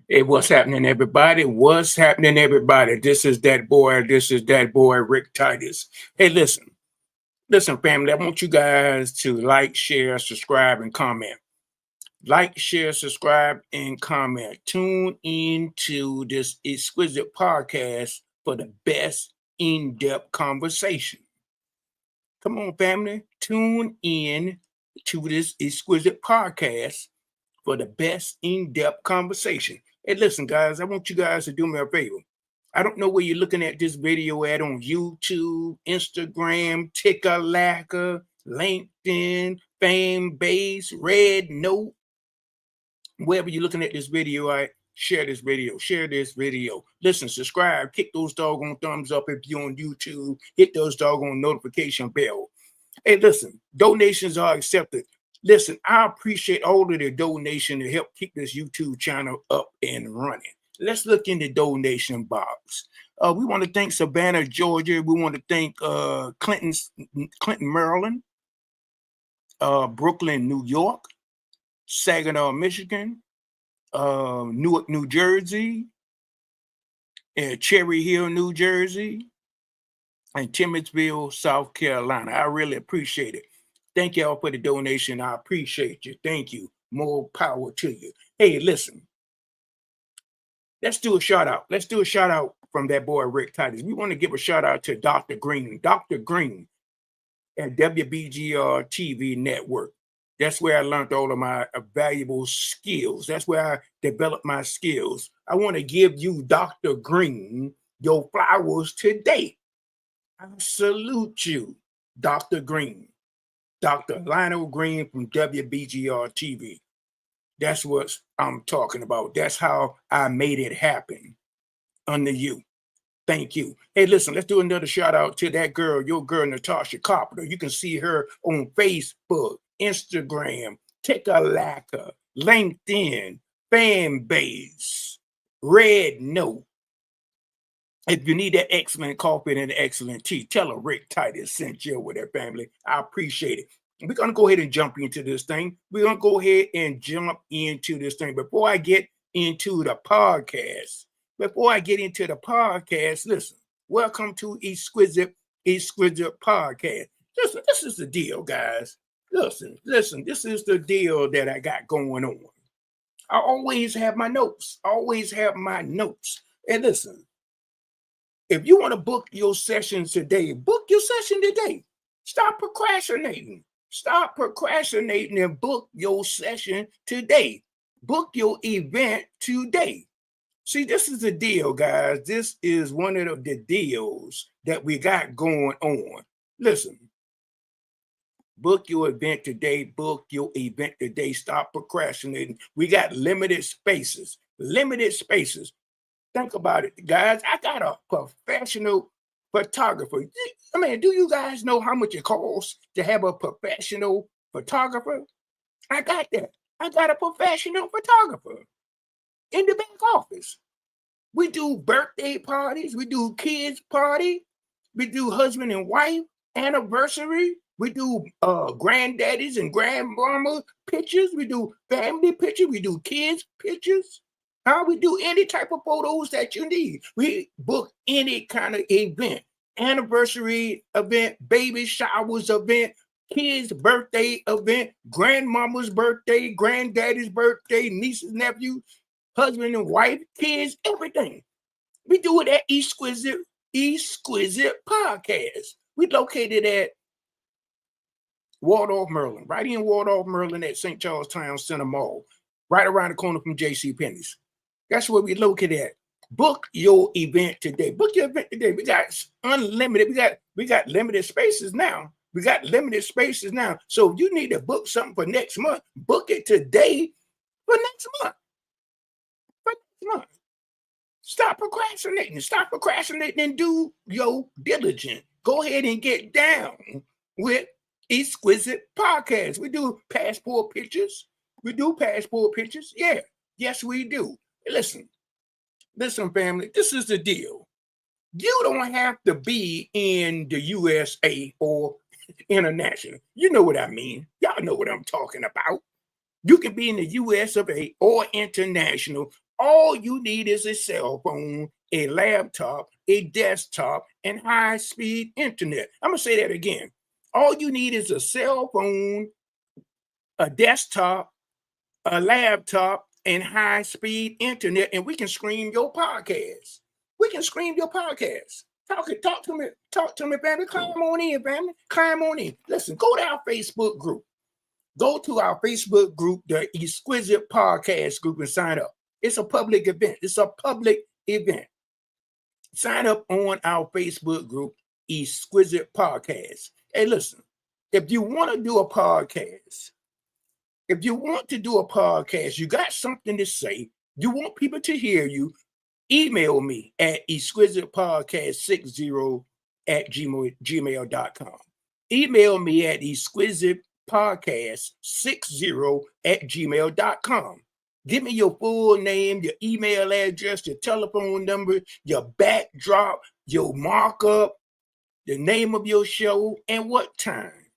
Hey, what's happening, everybody? What's happening, everybody? This is that boy. This is that boy, RickTitus. Hey, listen, family. I want you guys to like, share, subscribe, and comment. Like, share, subscribe, and comment. Tune in to this exquisite podcast for the best in-depth conversation. Come on, family. Tune in to this exquisite podcast for the best in-depth conversation. Hey, listen, guys, I want you guys to do me a favor. I don't know where you're looking at this video at on YouTube, Instagram, TikTok, LinkedIn, Fanbase, Red Note, wherever you're looking at this video at. Share this video. Share this video. Listen, subscribe. Kick those doggone thumbs up if you're on YouTube. Hit those doggone notification bell. Hey, listen, donations are accepted. Listen, I appreciate all of the donation to help keep this YouTube channel up and running. Let's look in the donation box. We want to thank Savannah, Georgia. We want to thank Clinton, Maryland, Brooklyn, New York, Saginaw, Michigan, Newark, New Jersey, and Cherry Hill, New Jersey, and Timothyville, South Carolina. I really appreciate it. Thank y'all for the donation. I appreciate you. Thank you. More power to you. Hey, listen. Let's do a shout out. Let's do a shout out from that boy RickTitus. We want to give a shout out to Dr. Green. Dr. Green at WBGR TV Network. That's where I learned all of my valuable skills. That's where I developed my skills. I want to give you, Dr. Green, your flowers today. I salute you, Dr. Green. Dr. Lionel Green from WBGR TV. That's what I'm talking about. That's how I made it happen under you. Thank you. Hey, listen, let's do another shout out to that girl, your girl, Natasha Carpenter. You can see her on Facebook, Instagram, TikTok, LinkedIn, Fanbase, Red Note. If you need that excellent coffee and excellent tea, tell her RickTitus sent you with that family. I appreciate it. We're going to go ahead and jump into this thing. We're going to go ahead and jump into this thing. Before I get into the podcast, listen, welcome to Exquisite Podcast. Listen, this is the deal, guys. Listen, this is the deal that I got going on. I always have my notes. And listen, if you want to book your session today, book your session today. Stop procrastinating. And book your session today. Book your event today. See, this is the deal, guys. This is one of the deals that we got going on. Listen, book your event today. Stop procrastinating. We got limited spaces. Think about it, guys. I got a professional photographer. I mean, do you guys know how much it costs to have a professional photographer? I got that. I got a professional photographer in the back office. We do birthday parties. We do kids party. We do husband and wife anniversary. We do granddaddies and grandmama pictures. We do family pictures. We do kids pictures. We do any type of photos that you need. We book any kind of event, anniversary event, baby showers event, kids' birthday event, grandmama's birthday, granddaddy's birthday, nieces, nephews, husband and wife, kids, everything. We do it at Exquisite Podcast. We located at Waldorf, Maryland, right in Waldorf, Maryland at St. Charles Town Center Mall, right around the corner from J.C. Penney's. That's where we located at. Book your event today. We got unlimited. We got limited spaces now. So if you need to book something for next month, book it today for next month. Stop procrastinating and do your diligence. Go ahead and get down with Exquisite Podcast. We do passport pictures. Yeah. Yes, we do. Listen, family, this is the deal. You don't have to be in the USA or international. You know what I mean. Y'all know what I'm talking about. You can be in the US of A or international. All you need is a cell phone, a laptop, a desktop, and high-speed internet. I'm going to say that again. All you need is a cell phone, a desktop, a laptop, and high-speed internet, and we can stream your podcast. We can stream your podcast. Talk to me, family. Climb on in, family. Climb on in. Listen, go to our Facebook group. Go to our Facebook group, the Exquisite Podcast group, and sign up. It's a public event. It's a public event. Sign up on our Facebook group, Exquisite Podcast. Hey, listen, if you want to do a podcast, you got something to say, you want people to hear you, email me at exquisitepodcast60@gmail.com. Email me at exquisitepodcast60@gmail.com. Give me your full name, your email address, your telephone number, your backdrop, your markup, the name of your show, and what time.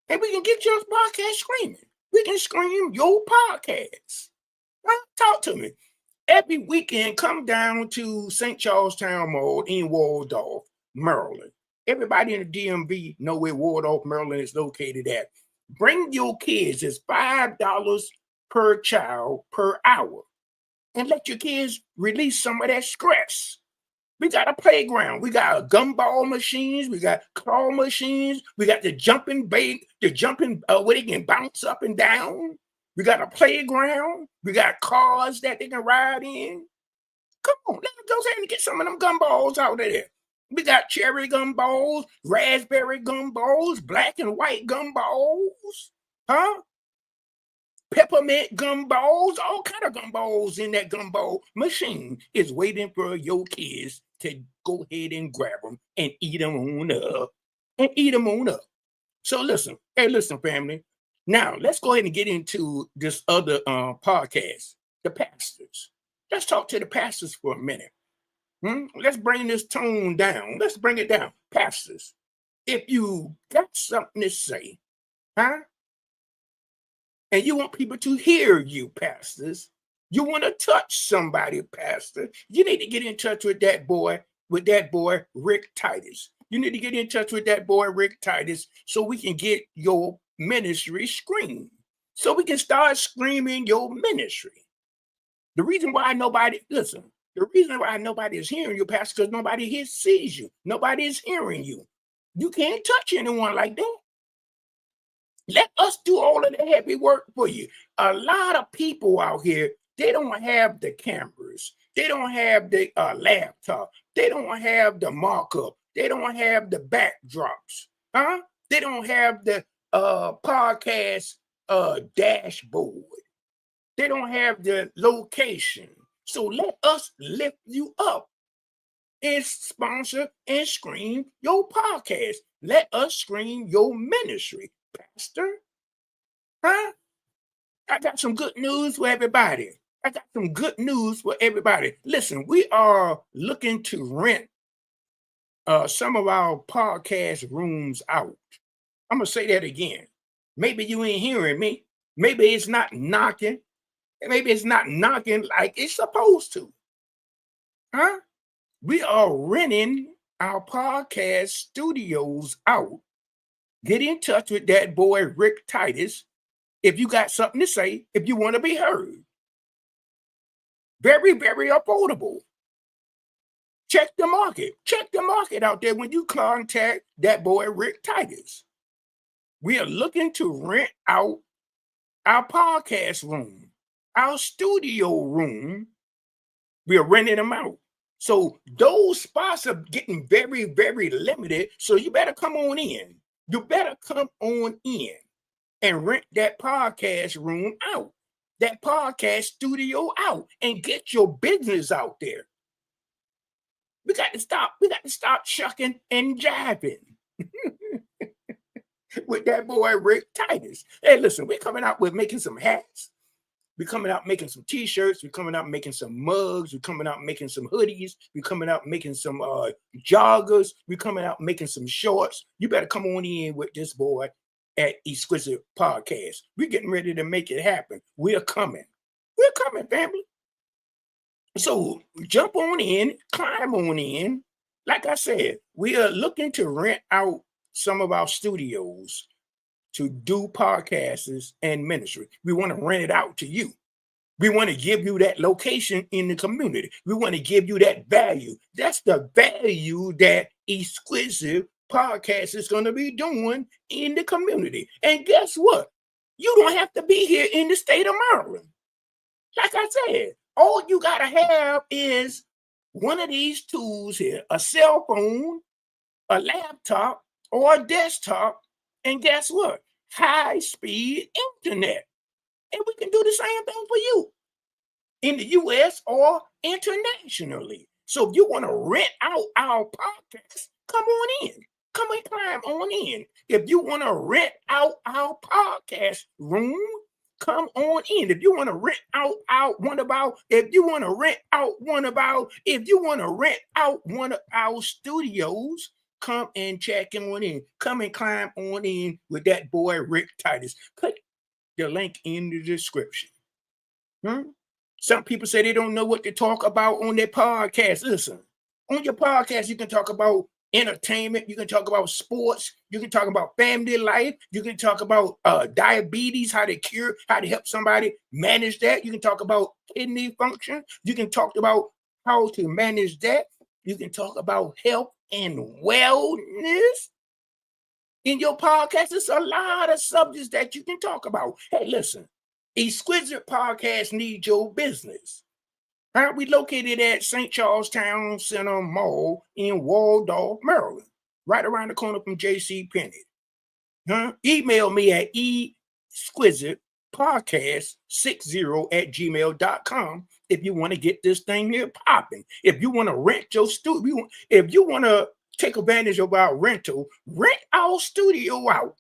And we can get your podcast screaming. We can scream your podcast. Talk to me. Every weekend, come down to St. Charlestown Mall in Waldorf, Maryland. Everybody in the DMV know where Waldorf, Maryland is located at. Bring your kids. It's $5 per child per hour. And let your kids release some of that stress. We got a playground. We got gumball machines. We got claw machines. We got the jumping where they can bounce up and down. We got a playground. We got cars that they can ride in. Come on, let them go ahead and get some of them gumballs out of there. We got cherry gumballs, raspberry gumballs, black and white gumballs, peppermint gumballs, all kind of gumballs in that gumball machine is waiting for your kids to go ahead and grab them and eat them on up. So listen, family. Now let's go ahead and get into this other podcast, the pastors. Let's talk to the pastors for a minute. Let's bring this tone down. Let's bring it down. Pastors, if you got something to say, and you want people to hear you, pastors, you want to touch somebody, pastor, you need to get in touch with that boy, RickTitus. You need to get in touch with that boy, RickTitus, so we can get your ministry screamed. So we can start screaming your ministry. The reason why nobody is hearing you, pastor, because nobody here sees you. Nobody is hearing you. You can't touch anyone like that. Let us do all of the heavy work for you. A lot of people out here, they don't have the cameras. They don't have the laptop. They don't have the markup. They don't have the backdrops. They don't have the podcast dashboard. They don't have the location. So let us lift you up and sponsor and scream your podcast. Let us scream your ministry, pastor. I got some good news for everybody. Listen, we are looking to rent some of our podcast rooms out. I'm going to say that again. Maybe you ain't hearing me. Maybe it's not knocking. Maybe it's not knocking like it's supposed to. We are renting our podcast studios out. Get in touch with that boy, RickTitus, if you got something to say, if you want to be heard. Very, very affordable. Check the market. Check the market out there when you contact that boy, RickTitus. We are looking to rent out our podcast room, our studio room. We are renting them out. So those spots are getting very, very limited. So you better come on in. You better come on in and rent that podcast room out, that podcast studio out, and get your business out there. We got to stop shucking and jiving with that boy RickTitus. Hey, listen, we're coming out with making some hats. We're coming out making some t-shirts. We're coming out making some mugs. We're coming out making some hoodies. We're coming out making some joggers. We're coming out making some shorts. You better come on in with this boy at Exquisite Podcast. We're getting ready to make it happen. We're coming. We're coming, family. So jump on in, climb on in. Like I said, we are looking to rent out some of our studios to do podcasts and ministry. We want to rent it out to you. We want to give you that location in the community. We want to give you that value. That's the value that Exquisite Podcast is going to be doing in the community. And guess what? You don't have to be here in the state of Maryland. Like I said, all you got to have is one of these tools here, a cell phone, a laptop, or a desktop. And guess what? High-speed internet. And we can do the same thing for you in the US or internationally. So if you want to rent out our podcast, come on in. Come and climb on in. If you want to rent out our podcast room, come on in. If you want to rent out one of our studios, come and check on in. Come and climb on in with that boy RickTitus. Click the link in the description. Some people say they don't know what to talk about on their podcast. Listen, on your podcast, you can talk about entertainment, you can talk about sports, you can talk about family life, you can talk about diabetes, how to help somebody manage that. You can talk about kidney function. You can talk about how to manage that. You can talk about health and wellness. In your podcast, it's a lot of subjects that you can talk about. Hey, listen, Exquisite Podcast needs your business. We located at St. Charles Town Center Mall in Waldorf, Maryland, right around the corner from J.C. Penney. Email me at exquisitepodcast60@gmail.com if you want to get this thing here popping. If you want to rent your studio, if you want to take advantage of our rental, rent our studio out.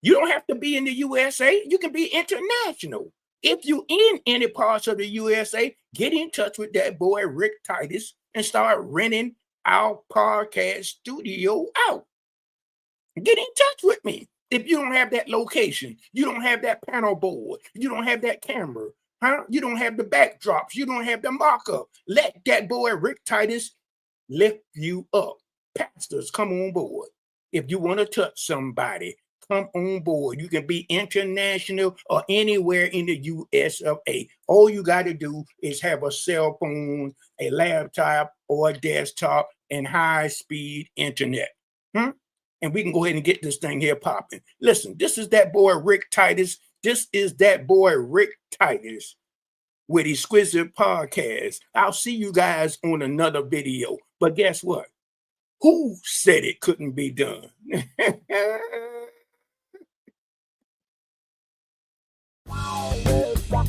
You don't have to be in the USA. You can be international. If you in any parts of the USA, get in touch with that boy RickTitus and start renting our podcast studio out. Get in touch with me. If you don't have that location, you don't have that panel board, you don't have that camera, you don't have the backdrops, you don't have the markup, let that boy RickTitus lift you up. Pastors, come on board. If you want to touch somebody, come on board. You can be international or anywhere in the US of A. All you got to do is have a cell phone, a laptop, or a desktop, and high-speed internet. And we can go ahead and get this thing here popping. Listen, this is that boy RickTitus. This is that boy RickTitus with Exquisite Podcast. I'll see you guys on another video. But guess what? Who said it couldn't be done? Wow.